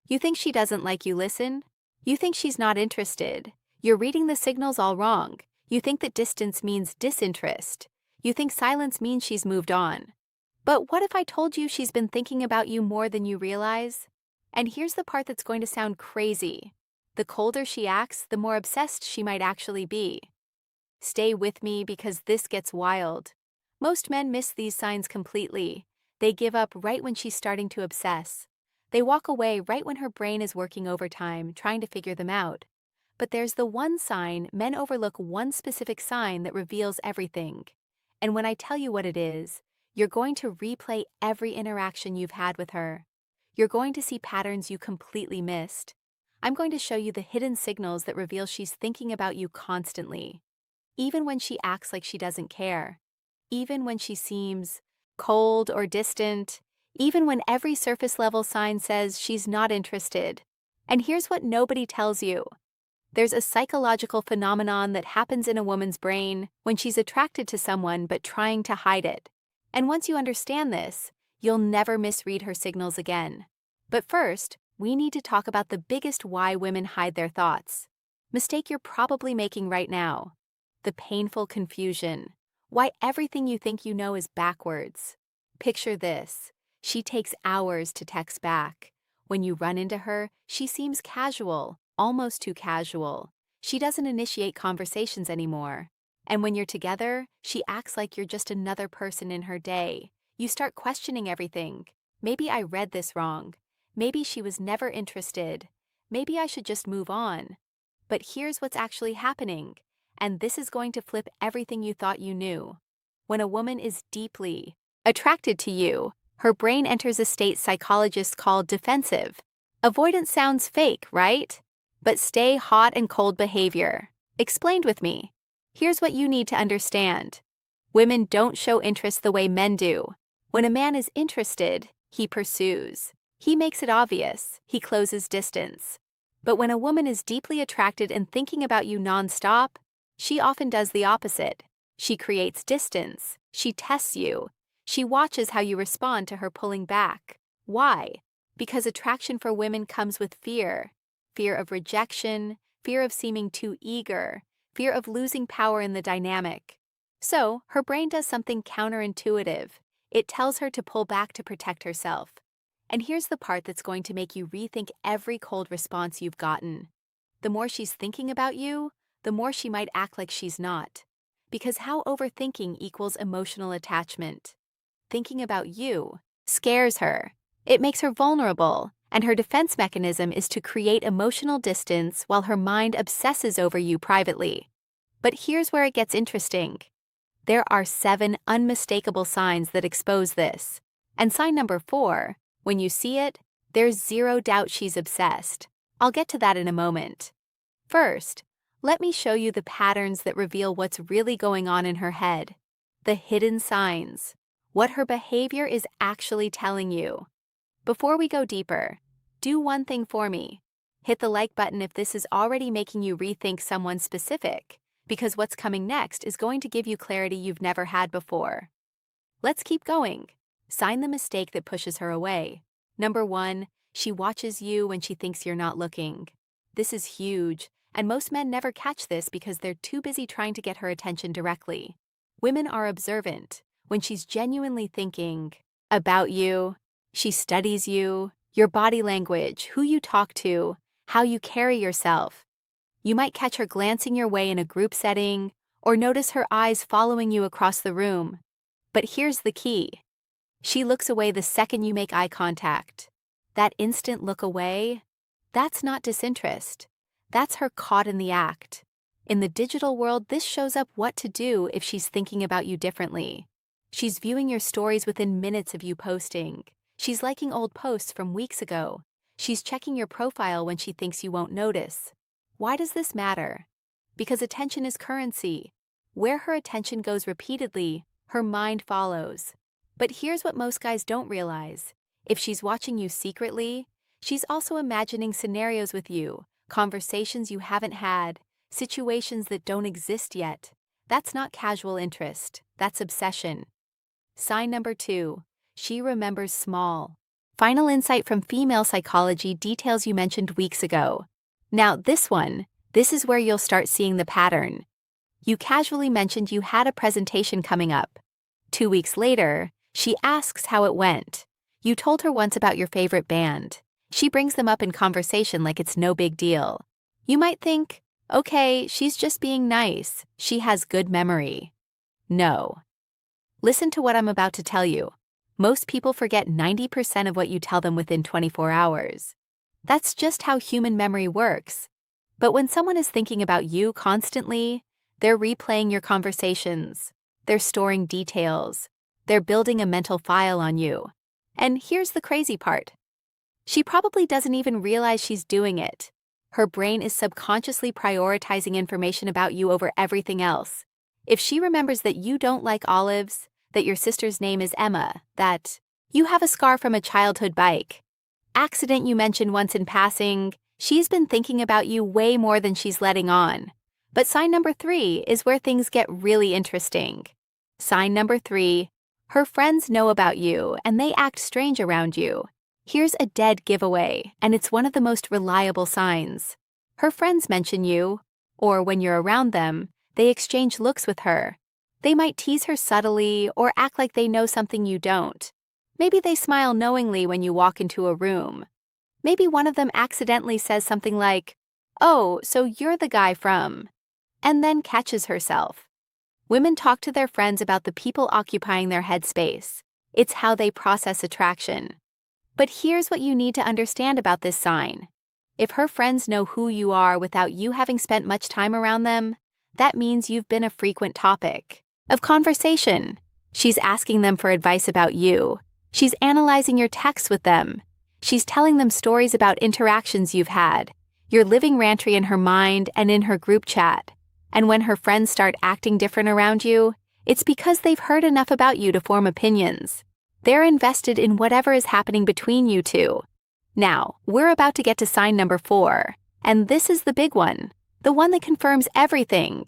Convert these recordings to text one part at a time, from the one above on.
You think she doesn't like you listen? You think she's not interested. You're reading the signals all wrong. You think that distance means disinterest. You think silence means she's moved on. But what if I told you she's been thinking about you more than you realize? And here's the part that's going to sound crazy. The colder she acts, the more obsessed she might actually be. Stay with me because this gets wild. Most men miss these signs completely. They give up right when she's starting to obsess. They walk away right when her brain is working overtime, trying to figure them out. But there's the one sign, men overlook one specific sign that reveals everything. And when I tell you what it is, you're going to replay every interaction you've had with her. You're going to see patterns you completely missed. I'm going to show you the hidden signals that reveal she's thinking about you constantly. Even when she acts like she doesn't care. Even when she seems cold or distant. Even when every surface level sign says she's not interested. And here's what nobody tells you. There's a psychological phenomenon that happens in a woman's brain when she's attracted to someone but trying to hide it. And once you understand this, you'll never misread her signals again. But first, we need to talk about the biggest why women hide their thoughts. Mistake you're probably making right now. The painful confusion. Why everything you think you know is backwards. Picture this. She takes hours to text back. When you run into her, she seems casual, almost too casual. She doesn't initiate conversations anymore. And when you're together, she acts like you're just another person in her day. You start questioning everything. Maybe I read this wrong. Maybe she was never interested. Maybe I should just move on. But here's what's actually happening. And this is going to flip everything you thought you knew. When a woman is deeply attracted to you, her brain enters a state psychologists call defensive. Avoidance sounds fake, right? But stay hot and cold behavior. Explained with me. Here's what you need to understand. Women don't show interest the way men do. When a man is interested, he pursues. He makes it obvious. He closes distance. But when a woman is deeply attracted and thinking about you nonstop, she often does the opposite. She creates distance. She tests you. She watches how you respond to her pulling back. Why? Because attraction for women comes with fear. Fear of rejection, fear of seeming too eager, fear of losing power in the dynamic. So, her brain does something counterintuitive. It tells her to pull back to protect herself. And here's the part that's going to make you rethink every cold response you've gotten. The more she's thinking about you, the more she might act like she's not. Because how overthinking equals emotional attachment. Thinking about you scares her. It makes her vulnerable, and her defense mechanism is to create emotional distance while her mind obsesses over you privately. But here's where it gets interesting. There are 7 unmistakable signs that expose this. And sign number 4, when you see it, there's zero doubt she's obsessed. I'll get to that in a moment. First, let me show you the patterns that reveal what's really going on in her head. The hidden signs. What her behavior is actually telling you. Before we go deeper, do one thing for me. Hit the like button if this is already making you rethink someone specific, because what's coming next is going to give you clarity you've never had before. Let's keep going. Sign the mistake that pushes her away. Number 1, she watches you when she thinks you're not looking. This is huge, and most men never catch this because they're too busy trying to get her attention directly. Women are observant. When she's genuinely thinking about you, she studies you, your body language, who you talk to, how you carry yourself. You might catch her glancing your way in a group setting, or notice her eyes following you across the room. But here's the key. She looks away the second you make eye contact. That instant look away, that's not disinterest. That's her caught in the act. In the digital world, this shows up what to do if she's thinking about you differently. She's viewing your stories within minutes of you posting. She's liking old posts from weeks ago. She's checking your profile when she thinks you won't notice. Why does this matter? Because attention is currency. Where her attention goes repeatedly, her mind follows. But here's what most guys don't realize. If she's watching you secretly, she's also imagining scenarios with you, conversations you haven't had, situations that don't exist yet. That's not casual interest. That's obsession. Sign number 2, she remembers small. Final insight from female psychology, details you mentioned weeks ago. Now, this is where you'll start seeing the pattern. You casually mentioned you had a presentation coming up. 2 weeks later, she asks how it went. You told her once about your favorite band. She brings them up in conversation like it's no big deal. You might think, okay, she's just being nice. She has good memory. No. Listen to what I'm about to tell you. Most people forget 90% of what you tell them within 24 hours. That's just how human memory works. But when someone is thinking about you constantly, they're replaying your conversations. They're storing details. They're building a mental file on you. And here's the crazy part. She probably doesn't even realize she's doing it. Her brain is subconsciously prioritizing information about you over everything else. If she remembers that you don't like olives, that your sister's name is Emma, that you have a scar from a childhood bike, accident you mentioned once in passing, she's been thinking about you way more than she's letting on. But sign number 3 is where things get really interesting. Sign number 3, her friends know about you and they act strange around you. Here's a dead giveaway, and it's one of the most reliable signs. Her friends mention you, or when you're around them, they exchange looks with her. They might tease her subtly or act like they know something you don't. Maybe they smile knowingly when you walk into a room. Maybe one of them accidentally says something like, "Oh, so you're the guy from," and then catches herself. Women talk to their friends about the people occupying their headspace. It's how they process attraction. But here's what you need to understand about this sign. If her friends know who you are without you having spent much time around them, that means you've been a frequent topic of conversation. She's asking them for advice about you. She's analyzing your texts with them. She's telling them stories about interactions you've had. You're living rantry in her mind and in her group chat. And when her friends start acting different around you, it's because they've heard enough about you to form opinions. They're invested in whatever is happening between you two. Now, we're about to get to sign number 4, and this is the big one, the one that confirms everything.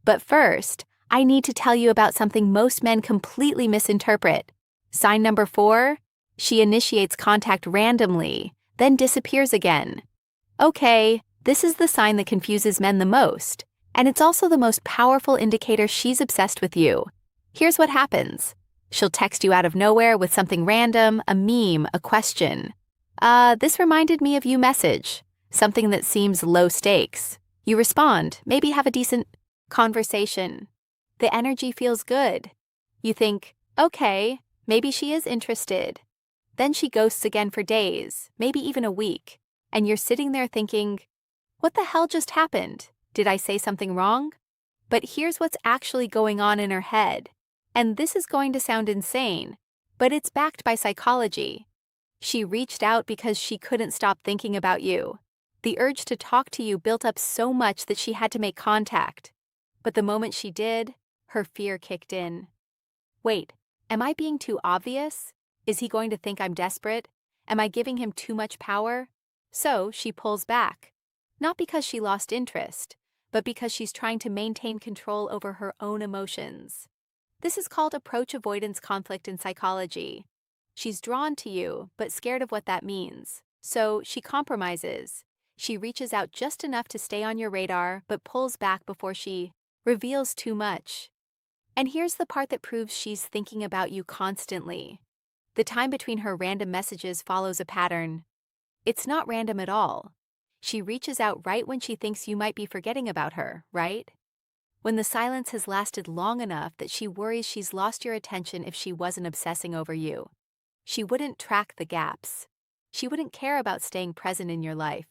But first, I need to tell you about something most men completely misinterpret. Sign number 4, she initiates contact randomly, then disappears again. Okay, this is the sign that confuses men the most, and it's also the most powerful indicator she's obsessed with you. Here's what happens. She'll text you out of nowhere with something random, a meme, a question. This reminded me of you message, something that seems low stakes. You respond, maybe have a decent conversation. The energy feels good. You think, okay, maybe she is interested. Then she ghosts again for days, maybe even a week, and you're sitting there thinking, what the hell just happened? Did I say something wrong? But here's what's actually going on in her head. And this is going to sound insane, but it's backed by psychology. She reached out because she couldn't stop thinking about you. The urge to talk to you built up so much that she had to make contact. But the moment she did, her fear kicked in. Wait, am I being too obvious? Is he going to think I'm desperate? Am I giving him too much power? So she pulls back. Not because she lost interest, but because she's trying to maintain control over her own emotions. This is called approach avoidance conflict in psychology. She's drawn to you, but scared of what that means. So she compromises. She reaches out just enough to stay on your radar, but pulls back before she reveals too much. And here's the part that proves she's thinking about you constantly. The time between her random messages follows a pattern. It's not random at all. She reaches out right when she thinks you might be forgetting about her, right? When the silence has lasted long enough that she worries she's lost your attention if she wasn't obsessing over you. She wouldn't track the gaps. She wouldn't care about staying present in your life.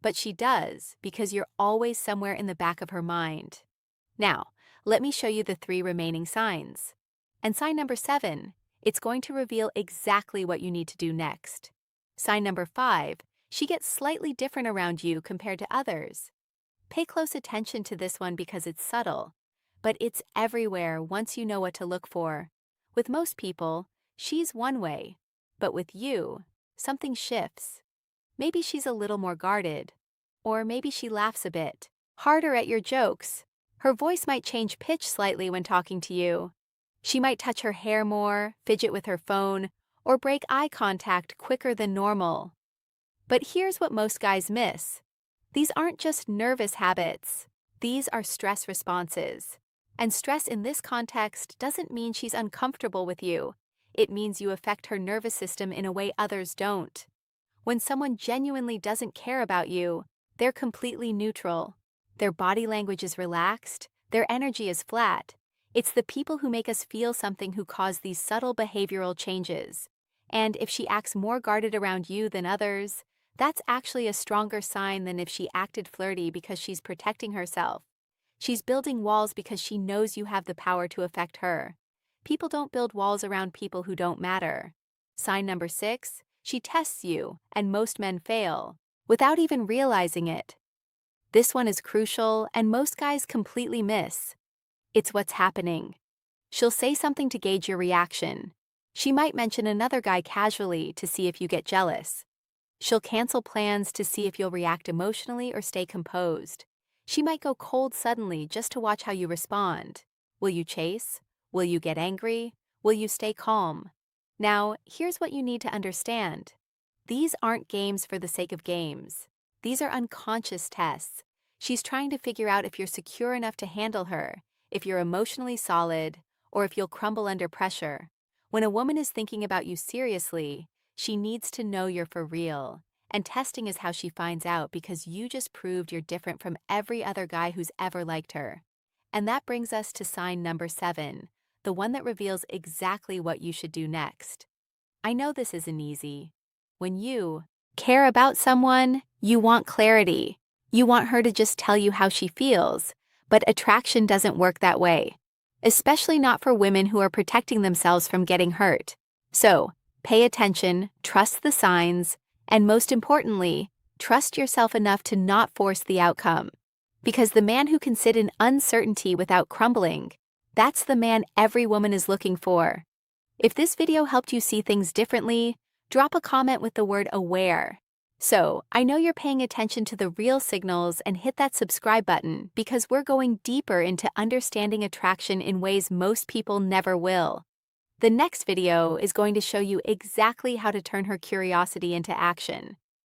But she does because you're always somewhere in the back of her mind. Now, let me show you the 3 remaining signs. And sign number 7, it's going to reveal exactly what you need to do next. Sign number 5, she gets slightly different around you compared to others. Pay close attention to this one because it's subtle, but it's everywhere once you know what to look for. With most people, she's one way, but with you, something shifts. Maybe she's a little more guarded, or maybe she laughs a bit harder at your jokes. Her voice might change pitch slightly when talking to you. She might touch her hair more, fidget with her phone, or break eye contact quicker than normal. But here's what most guys miss. These aren't just nervous habits. These are stress responses. And stress in this context doesn't mean she's uncomfortable with you. It means you affect her nervous system in a way others don't. When someone genuinely doesn't care about you, they're completely neutral. Their body language is relaxed, their energy is flat. It's the people who make us feel something who cause these subtle behavioral changes. And if she acts more guarded around you than others, that's actually a stronger sign than if she acted flirty because she's protecting herself. She's building walls because she knows you have the power to affect her. People don't build walls around people who don't matter. Sign number 6, she tests you, and most men fail, without even realizing it. This one is crucial, and most guys completely miss. It's what's happening. She'll say something to gauge your reaction. She might mention another guy casually to see if you get jealous. She'll cancel plans to see if you'll react emotionally or stay composed. She might go cold suddenly just to watch how you respond. Will you chase? Will you get angry? Will you stay calm? Now, here's what you need to understand. These aren't games for the sake of games. These are unconscious tests. She's trying to figure out if you're secure enough to handle her, if you're emotionally solid, or if you'll crumble under pressure. When a woman is thinking about you seriously, she needs to know you're for real. And testing is how she finds out because you just proved you're different from every other guy who's ever liked her. And that brings us to sign number 7, the one that reveals exactly what you should do next. I know this isn't easy. When you care about someone, you want clarity. You want her to just tell you how she feels. But attraction doesn't work that way, especially not for women who are protecting themselves from getting hurt. So, pay attention, trust the signs, and most importantly, trust yourself enough to not force the outcome. Because the man who can sit in uncertainty without crumbling, that's the man every woman is looking for. If this video helped you see things differently, drop a comment with the word aware. So, I know you're paying attention to the real signals and hit that subscribe button because we're going deeper into understanding attraction in ways most people never will. The next video is going to show you exactly how to turn her curiosity into action.